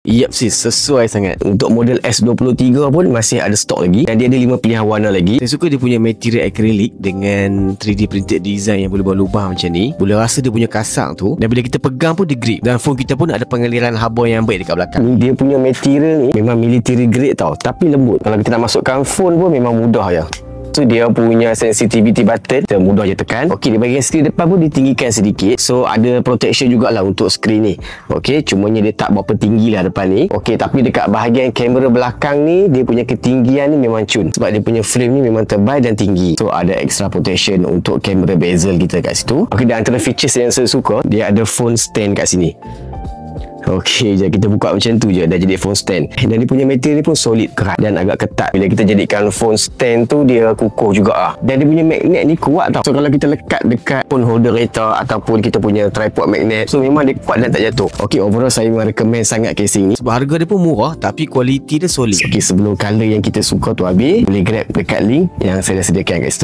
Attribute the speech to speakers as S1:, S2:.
S1: Yep sis, sesuai sangat. Untuk model S23 pun masih ada stok lagi, dan dia ada 5 pilihan warna lagi. Saya suka dia punya material akrilik dengan 3D printed design yang boleh berlubang macam ni. Boleh rasa dia punya kasar tu, dan bila kita pegang pun dia grip, dan phone kita pun ada pengaliran haba yang baik dekat belakang. Dia punya material ni memang military grade tau, tapi lembut. Kalau kita nak masukkan phone pun memang mudah je. So dia punya sensitivity button kita mudah je tekan. Okey, di bahagian skrin depan pun ditinggikan sedikit. So ada protection jugalah untuk skrin ni. Okey, cumanya dia tak berapa tinggi lah depan ni. Okey, tapi dekat bahagian kamera belakang ni, dia punya ketinggian ni memang cun, sebab dia punya frame ni memang tebal dan tinggi. So ada extra protection untuk kamera bezel kita kat situ. Okey, dan antara features yang saya suka, dia ada phone stand kat sini. Okey, jadi kita buka macam tu je, dah jadi phone stand. Dan dia punya material ni pun solid, kerat dan agak ketat. Bila kita jadikan phone stand tu, dia kukuh juga lah. Dan dia punya magnet ni kuat tau. So kalau kita lekat dekat phone holder kereta ataupun kita punya tripod magnet, so memang dia kuat dan tak jatuh. Okey, overall saya memang recommend sangat casing ni, sebab harga dia pun murah tapi kualiti dia solid. Okey, sebelum color yang kita suka tu habis, boleh grab dekat link yang saya dah sediakan kat situ.